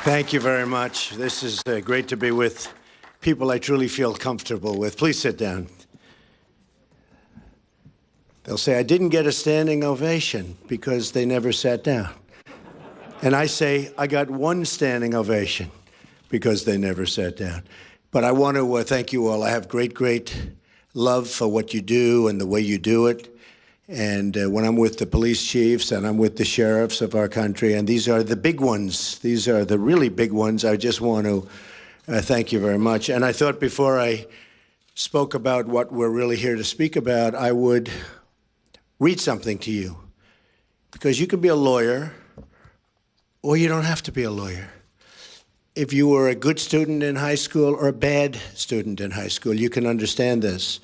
Thank you very much. This is great to be with people I truly feel comfortable with. Please sit down. They'll say, I didn't get a standing ovation because they never sat down. And I say, I got one standing ovation because they never sat down. But I want to thank you all. I have great love for what you do and the way you do it. And when I'm with the police chiefs and I'm with the sheriffs of our country, and these are the big ones, these are the really big ones, I just want to thank you very much. And I thought before I spoke about what we're really here to speak about, I would read something to you. Because you could be a lawyer, or you don't have to be a lawyer. If you were a good student in high school or a bad student in high school, you can understand this.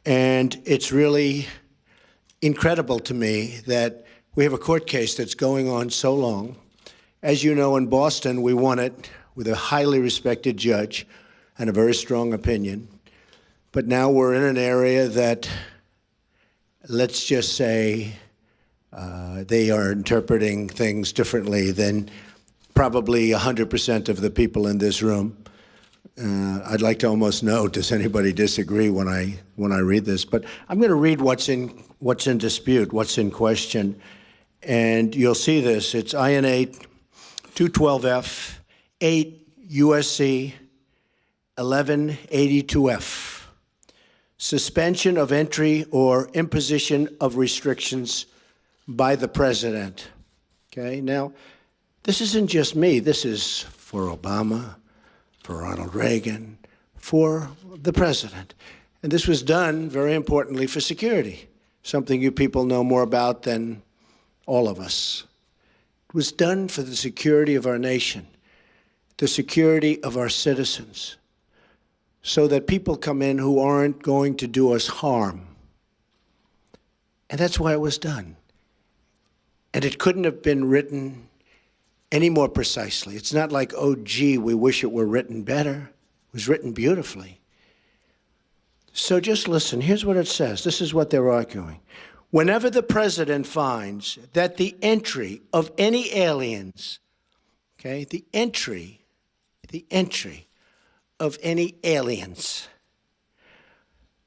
And it's really incredible to me that we have a court case that's going on so long. As you know, in Boston, we won it with a highly respected judge and a very strong opinion. But now we're in an area that, let's just say, they are interpreting things differently than probably 100% of the people in this room. I'd like to almost know, does anybody disagree when I read this? But I'm going to read what's in dispute, what's in question, and you'll see this. It's INA 212F 8 USC 1182F. Suspension of entry or imposition of restrictions by the president. Okay, now this isn't just me. This is for Obama, for Ronald Reagan, for the president. And this was done, very importantly, for security, something you people know more about than all of us. It was done for the security of our nation, the security of our citizens, so that people come in who aren't going to do us harm. And that's why it was done. And it couldn't have been written any more precisely. It's not like, oh, gee, we wish it were written better. It was written beautifully. So just listen. Here's what it says. This is what they're arguing. Whenever the president finds that the entry of any aliens, okay, the entry of any aliens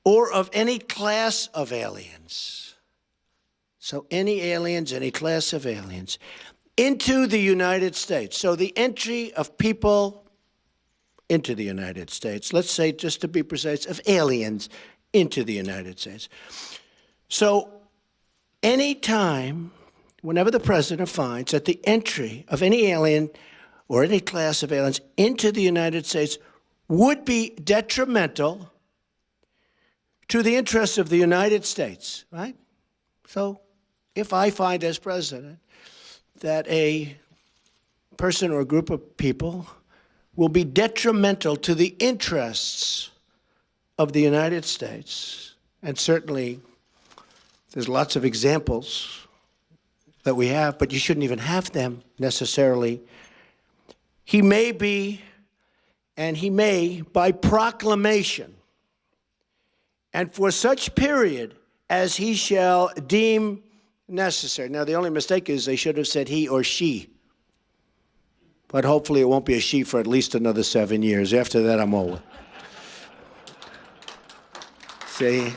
or of any class of aliens, so any aliens, any class of aliens, into the United States. So the entry of people into the United States, let's say, just to be precise, of aliens into the United States. So anytime, whenever the president finds that the entry of any alien or any class of aliens into the United States would be detrimental to the interests of the United States, right? So if I find as president that a person or a group of people will be detrimental to the interests of the United States, and certainly there's lots of examples that we have, but you shouldn't even have them necessarily. He may be, and he may, by proclamation, and for such period as he shall deem necessary. Now, the only mistake is they should have said he or she. But hopefully it won't be a she for at least another 7 years. After that, I'm over. See?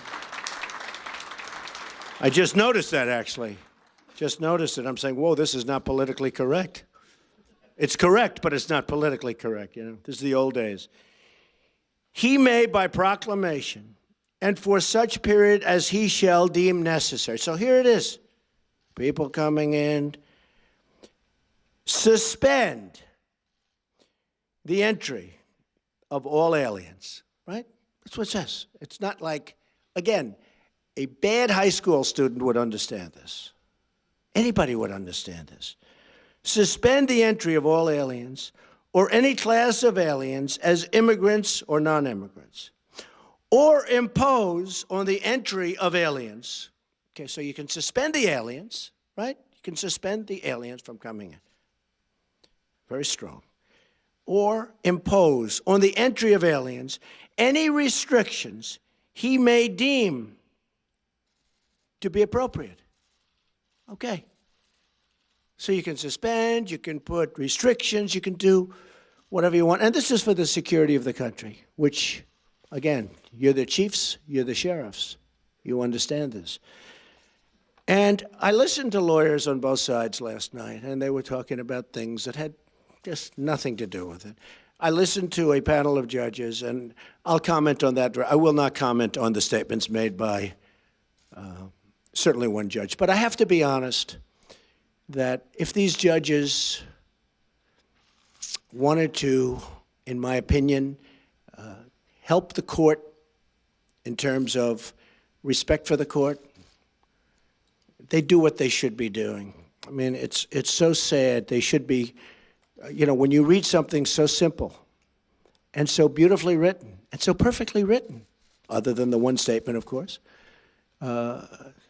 I just noticed that, actually. Just noticed it. I'm saying, whoa, this is not politically correct. It's correct, but it's not politically correct. You know, this is the old days. He may, by proclamation, and for such period as he shall deem necessary. So here it is. People coming in, suspend the entry of all aliens, right? That's what it says. It's not like, again, a bad high school student would understand this. Anybody would understand this. Suspend the entry of all aliens or any class of aliens as immigrants or non-immigrants, or impose on the entry of aliens. Okay, so you can suspend the aliens, right? You can suspend the aliens from coming in. Very strong. Or impose on the entry of aliens any restrictions he may deem to be appropriate. Okay. So you can suspend, you can put restrictions, you can do whatever you want. And this is for the security of the country, which, again, you're the chiefs, you're the sheriffs. You understand this. And I listened to lawyers on both sides last night, and they were talking about things that had just nothing to do with it. I listened to a panel of judges, and I'll comment on that. I will not comment on the statements made by certainly one judge. But I have to be honest that if these judges wanted to, in my opinion, help the court in terms of respect for the court, they do what they should be doing. I mean, it's so sad. They should be, when you read something so simple and so beautifully written and so perfectly written, other than the one statement, of course,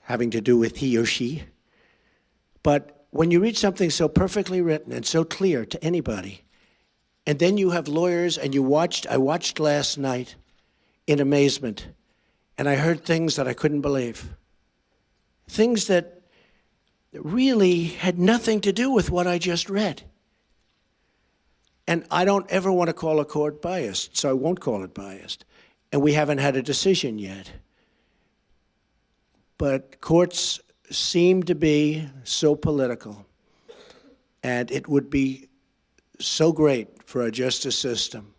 having to do with he or she. But when you read something so perfectly written and so clear to anybody, and then you have lawyers, and I watched last night in amazement, and I heard things that I couldn't believe. Things that really had nothing to do with what I just read. And I don't ever want to call a court biased, so I won't call it biased. And we haven't had a decision yet. But courts seem to be so political, and it would be so great for our justice system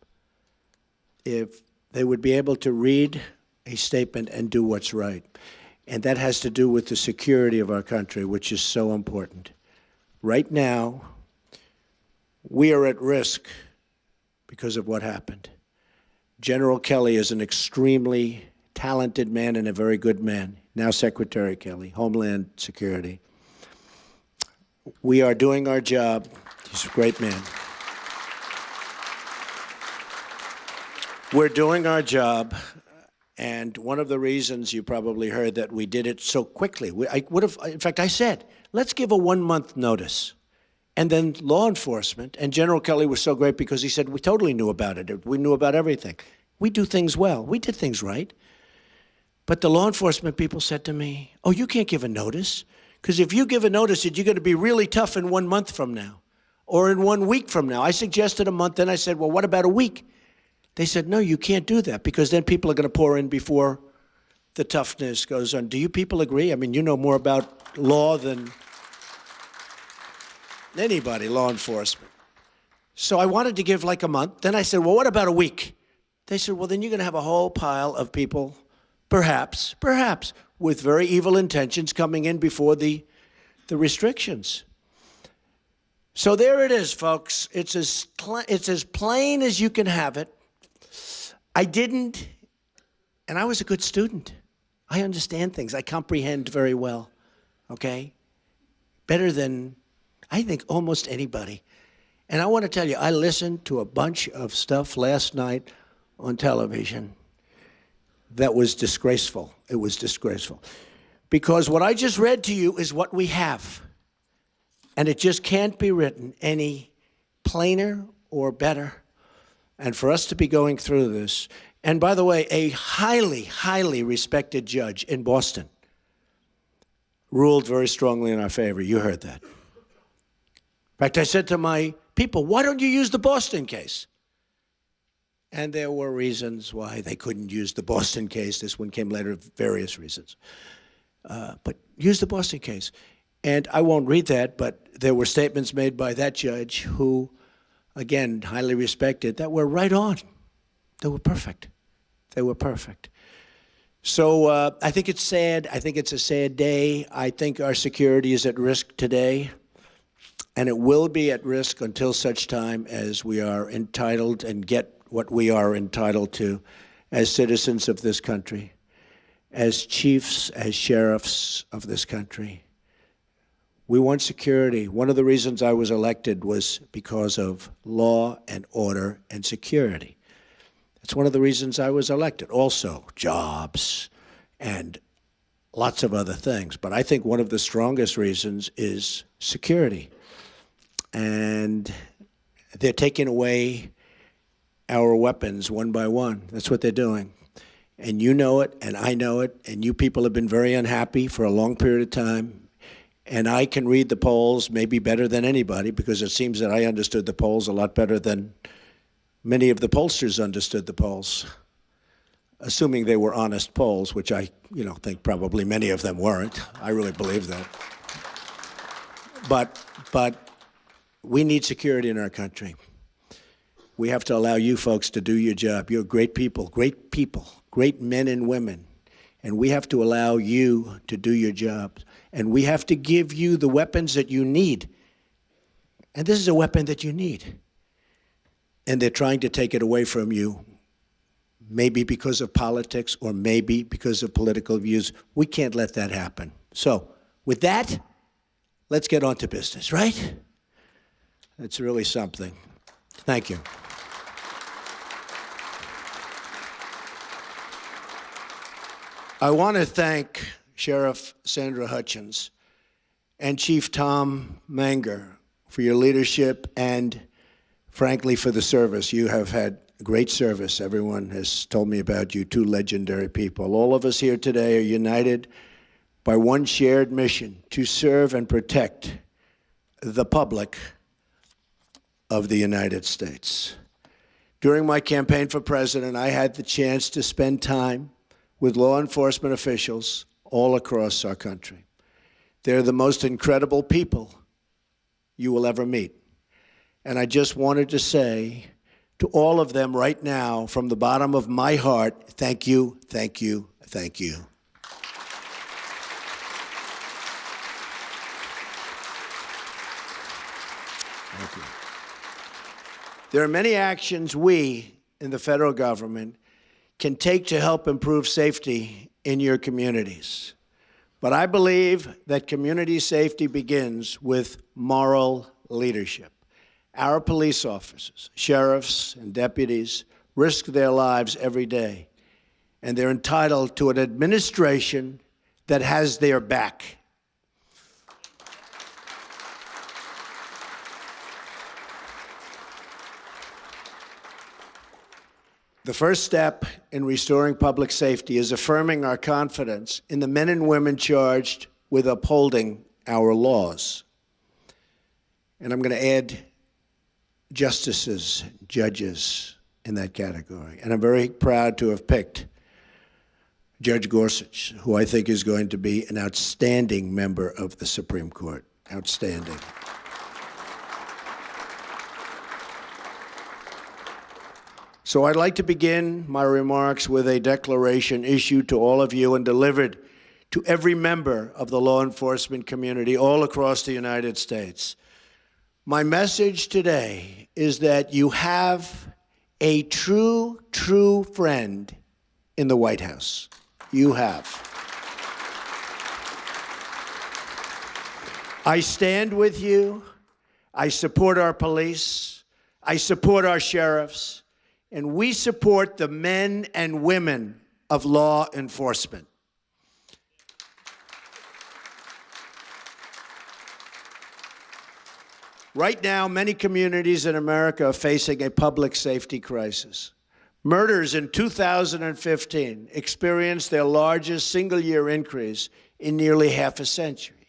if they would be able to read a statement and do what's right. And that has to do with the security of our country, which is so important. Right now, we are at risk because of what happened. General Kelly is an extremely talented man and a very good man. Now Secretary Kelly, Homeland Security. We are doing our job. He's a great man. We're doing our job, and one of the reasons you probably heard that we did it so quickly, in fact, I said, let's give a 1-month notice. And then law enforcement, and General Kelly was so great because he said, we totally knew about it. We knew about everything. We do things well. We did things right. But the law enforcement people said to me, oh, you can't give a notice, because if you give a notice, you're going to be really tough in 1 month from now or in 1 week from now. I suggested a month, then I said, well, what about a week? They said, no, you can't do that, because then people are going to pour in before the toughness goes on. Do you people agree? I mean, you know more about law than anybody, law enforcement. So I wanted to give like a month. Then I said, well, what about a week? They said, well, then you're going to have a whole pile of people, perhaps, with very evil intentions coming in before the restrictions. So there it is, folks. It's as plain as you can have it. I didn't, and I was a good student. I understand things. I comprehend very well, okay? Better than, I think, almost anybody. And I want to tell you, I listened to a bunch of stuff last night on television that was disgraceful. It was disgraceful. Because what I just read to you is what we have. And it just can't be written any plainer or better. And for us to be going through this, and by the way, a highly, highly respected judge in Boston ruled very strongly in our favor. You heard that. In fact, I said to my people, why don't you use the Boston case? And there were reasons why they couldn't use the Boston case. This one came later, various reasons. But use the Boston case. And I won't read that, but there were statements made by that judge who, again, highly respected, that were right on. They were perfect. They were perfect. So I think it's sad. I think it's a sad day. I think our security is at risk today, and it will be at risk until such time as we are entitled and get what we are entitled to as citizens of this country, as chiefs, as sheriffs of this country. We want security. One of the reasons I was elected was because of law and order and security. That's one of the reasons I was elected. Also, jobs and lots of other things. But I think one of the strongest reasons is security. And they're taking away our weapons one by one. That's what they're doing. And you know it, and I know it, and you people have been very unhappy for a long period of time. And I can read the polls maybe better than anybody, because it seems that I understood the polls a lot better than many of the pollsters understood the polls, assuming they were honest polls, which I think probably many of them weren't. I really believe that. But we need security in our country. We have to allow you folks to do your job. You're great people, great men and women. And we have to allow you to do your job. And we have to give you the weapons that you need. And this is a weapon that you need. And they're trying to take it away from you, maybe because of politics or maybe because of political views. We can't let that happen. So with that, let's get on to business, right? That's really something. Thank you. I want to thank Sheriff Sandra Hutchins and Chief Tom Manger for your leadership and, frankly, for the service. You have had great service. Everyone has told me about you, two legendary people. All of us here today are united by one shared mission: to serve and protect the public of the United States. During my campaign for president, I had the chance to spend time with law enforcement officials all across our country. They're the most incredible people you will ever meet. And I just wanted to say to all of them right now, from the bottom of my heart, thank you, thank you, thank you. Thank you. There are many actions we in the federal government can take to help improve safety in your communities. But I believe that community safety begins with moral leadership. Our police officers, sheriffs, and deputies risk their lives every day, and they're entitled to an administration that has their back. The first step in restoring public safety is affirming our confidence in the men and women charged with upholding our laws. And I'm going to add justices, judges in that category. And I'm very proud to have picked Judge Gorsuch, who I think is going to be an outstanding member of the Supreme Court. Outstanding. So I'd like to begin my remarks with a declaration issued to all of you and delivered to every member of the law enforcement community all across the United States. My message today is that you have a true friend in the White House. You have. I stand with you. I support our police. I support our sheriffs. And we support the men and women of law enforcement. Right now, many communities in America are facing a public safety crisis. Murders in 2015 experienced their largest single-year increase in nearly half a century.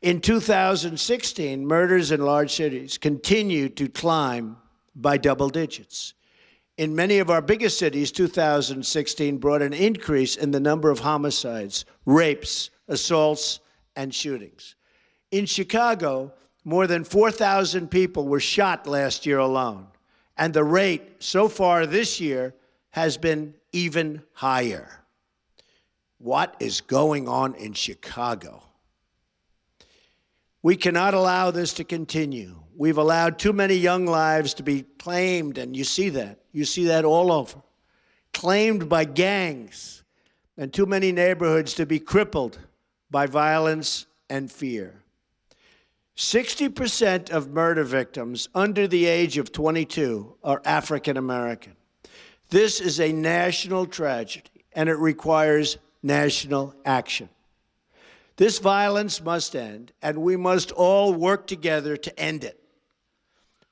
In 2016, murders in large cities continued to climb by double digits. In many of our biggest cities, 2016 brought an increase in the number of homicides, rapes, assaults, and shootings. In Chicago, more than 4,000 people were shot last year alone, and the rate so far this year has been even higher. What is going on in Chicago? We cannot allow this to continue. We've allowed too many young lives to be claimed, and you see that. You see that all over. Claimed by gangs, and too many neighborhoods to be crippled by violence and fear. 60% of murder victims under the age of 22 are African American. This is a national tragedy, and it requires national action. This violence must end, and we must all work together to end it.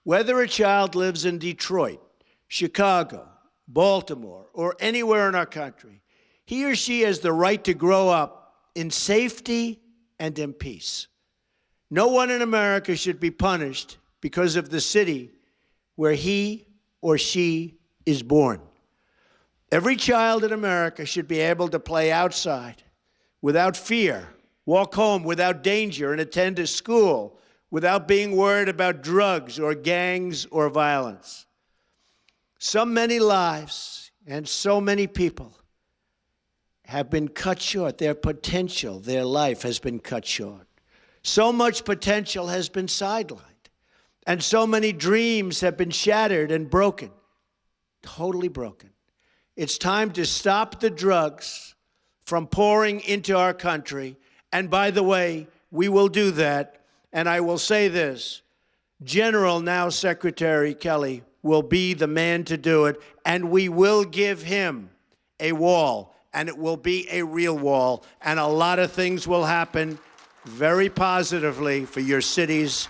Whether a child lives in Detroit, Chicago, Baltimore, or anywhere in our country, he or she has the right to grow up in safety and in peace. No one in America should be punished because of the city where he or she is born. Every child in America should be able to play outside without fear, walk home without danger, and attend a school without being worried about drugs or gangs or violence. So many lives and so many people have been cut short. Their potential, their life has been cut short. So much potential has been sidelined. And so many dreams have been shattered and broken, totally broken. It's time to stop the drugs from pouring into our country. And by the way, we will do that. And I will say this, General, now Secretary Kelly, will be the man to do it. And we will give him a wall. And it will be a real wall. And a lot of things will happen very positively for your cities,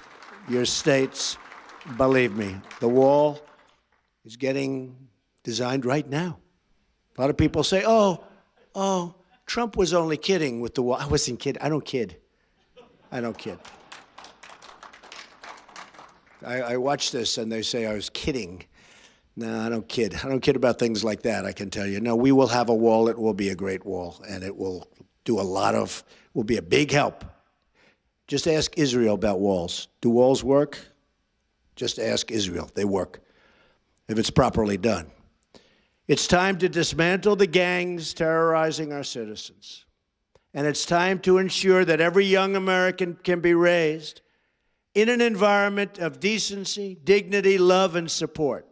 your states. Believe me, the wall is getting designed right now. A lot of people say, oh, Trump was only kidding with the wall. I wasn't kidding. I don't kid. I don't kid. I watch this and they say I was kidding. No, I don't kid. I don't kid about things like that, I can tell you. No, we will have a wall. It will be a great wall, and it will do will be a big help. Just ask Israel about walls. Do walls work? Just ask Israel. They work, if it's properly done. It's time to dismantle the gangs terrorizing our citizens. And it's time to ensure that every young American can be raised in an environment of decency, dignity, love, and support.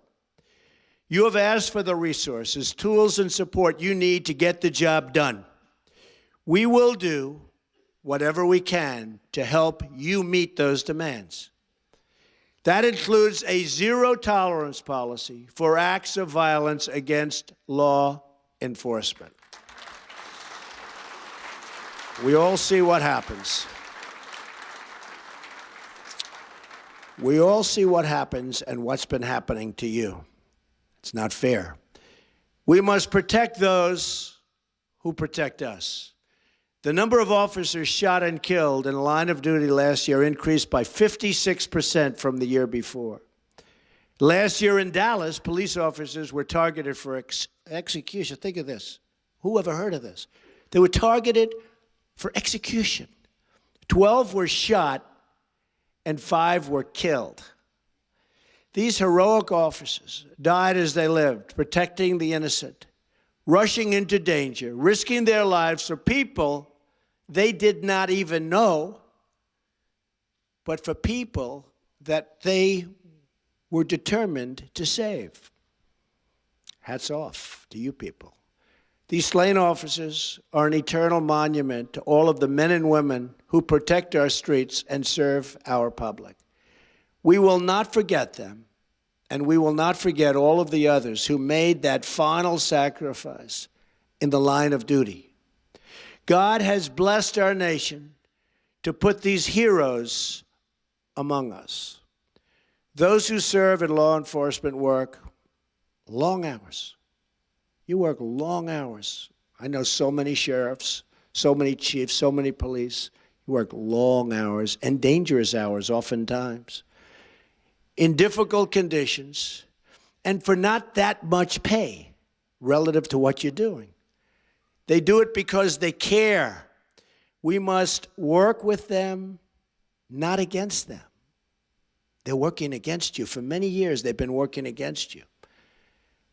You have asked for the resources, tools, and support you need to get the job done. We will do whatever we can to help you meet those demands. That includes a zero-tolerance policy for acts of violence against law enforcement. We all see what happens. We all see what happens and what's been happening to you. It's not fair. We must protect those who protect us. The number of officers shot and killed in the line of duty last year increased by 56% from the year before. Last year in Dallas, police officers were targeted for execution. Think of this. Who ever heard of this? They were targeted for execution. 12 were shot and 5 were killed. These heroic officers died as they lived, protecting the innocent, rushing into danger, risking their lives for people they did not even know, but for people that they were determined to save. Hats off to you people. These slain officers are an eternal monument to all of the men and women who protect our streets and serve our public. We will not forget them, and we will not forget all of the others who made that final sacrifice in the line of duty. God has blessed our nation to put these heroes among us. Those who serve in law enforcement work long hours. You work long hours. I know so many sheriffs, so many chiefs, so many police. You work long hours and dangerous hours oftentimes in difficult conditions and for not that much pay relative to what you're doing. They do it because they care. We must work with them, not against them. They're working against you. For many years, they've been working against you.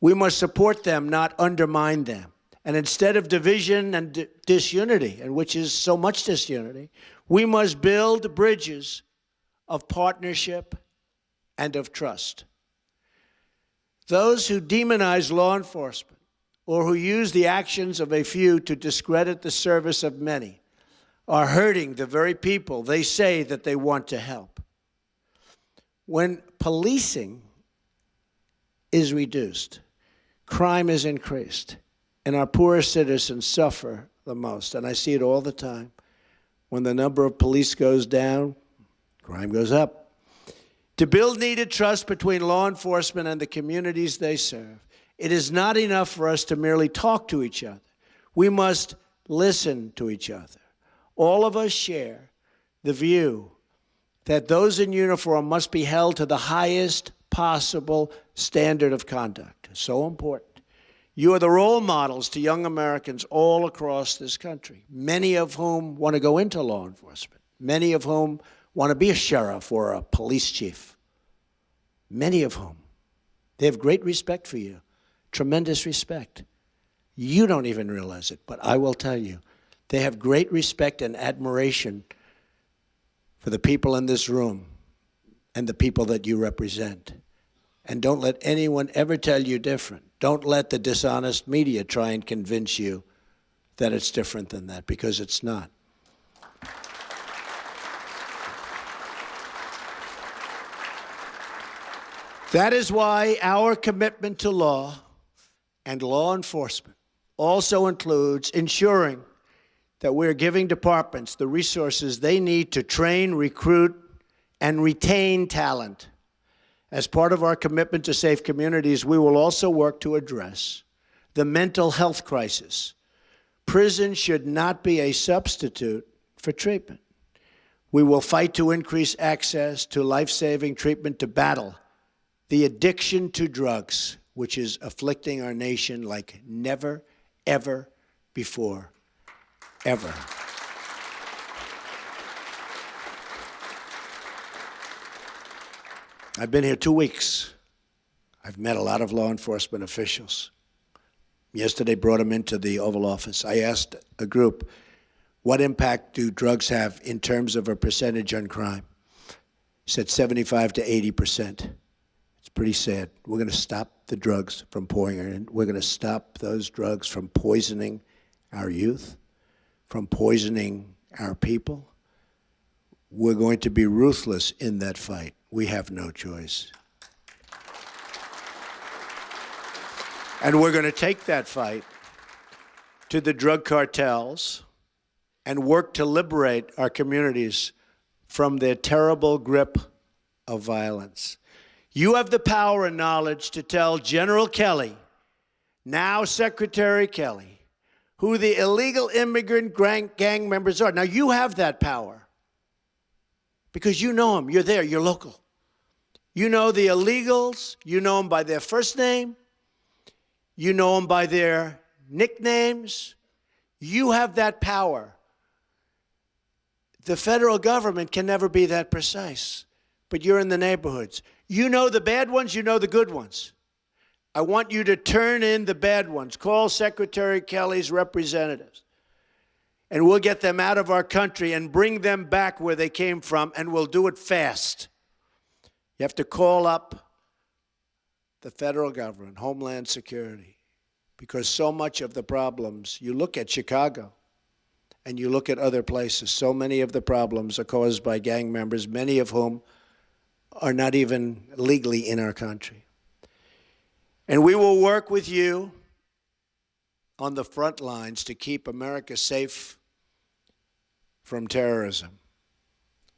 We must support them, not undermine them. And instead of division and disunity, and which is so much disunity, we must build bridges of partnership and of trust. Those who demonize law enforcement or who use the actions of a few to discredit the service of many are hurting the very people they say that they want to help. When policing is reduced, crime is increased, and our poorest citizens suffer the most. And I see it all the time. When the number of police goes down, crime goes up. To build needed trust between law enforcement and the communities they serve, it is not enough for us to merely talk to each other. We must listen to each other. All of us share the view that those in uniform must be held to the highest possible standard of conduct. So important. You are the role models to young Americans all across this country, many of whom want to go into law enforcement, many of whom want to be a sheriff or a police chief, many of whom. They have great respect for you, tremendous respect. You don't even realize it, but I will tell you, they have great respect and admiration for the people in this room and the people that you represent. And don't let anyone ever tell you different. Don't let the dishonest media try and convince you that it's different than that, because it's not. That is why our commitment to law and law enforcement also includes ensuring that we're giving departments the resources they need to train, recruit, and retain talent. As part of our commitment to safe communities, we will also work to address the mental health crisis. Prison should not be a substitute for treatment. We will fight to increase access to life-saving treatment to battle the addiction to drugs, which is afflicting our nation like never, ever before, ever. I've been here 2 weeks. I've met a lot of law enforcement officials. Yesterday, brought them into the Oval Office. I asked a group, what impact do drugs have in terms of a percentage on crime? Said 75 to 80%. It's pretty sad. We're going to stop the drugs from pouring in. We're going to stop those drugs from poisoning our youth, from poisoning our people. We're going to be ruthless in that fight. We have no choice. And we're going to take that fight to the drug cartels and work to liberate our communities from their terrible grip of violence. You have the power and knowledge to tell General Kelly, now Secretary Kelly, who the illegal immigrant gang members are. Now, you have that power because you know them. You're there. You're local. You know the illegals. You know them by their first name. You know them by their nicknames. You have that power. The federal government can never be that precise, but you're in the neighborhoods. You know the bad ones. You know the good ones. I want you to turn in the bad ones. Call Secretary Kelly's representatives, and we'll get them out of our country and bring them back where they came from, and we'll do it fast. You have to call up the federal government, Homeland Security, because so much of the problems, you look at Chicago and you look at other places, so many of the problems are caused by gang members, many of whom are not even legally in our country. And we will work with you on the front lines to keep America safe from terrorism,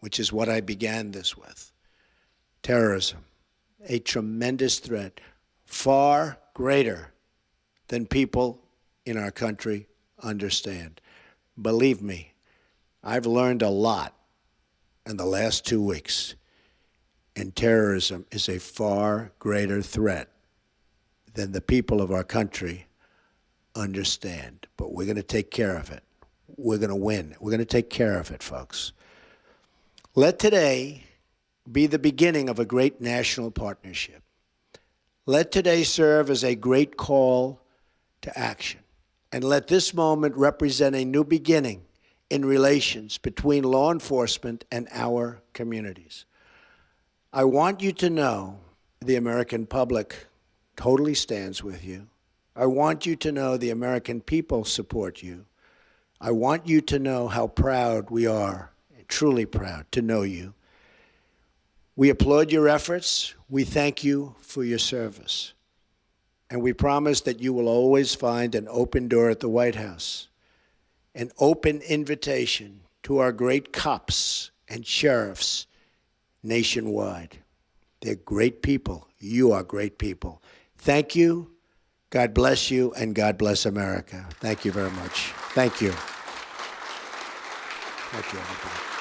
which is what I began this with. Terrorism, a tremendous threat, far greater than people in our country understand. Believe me, I've learned a lot in the last 2 weeks, and terrorism is a far greater threat than the people of our country understand. But we're going to take care of it. We're going to win. We're going to take care of it, folks. Let today be the beginning of a great national partnership. Let today serve as a great call to action. And let this moment represent a new beginning in relations between law enforcement and our communities. I want you to know the American public totally stands with you. I want you to know the American people support you. I want you to know how proud we are, truly proud to know you. We applaud your efforts. We thank you for your service. And we promise that you will always find an open door at the White House, an open invitation to our great cops and sheriffs nationwide. They're great people. You are great people. Thank you. God bless you, and God bless America. Thank you very much. Thank you. Thank you, everybody.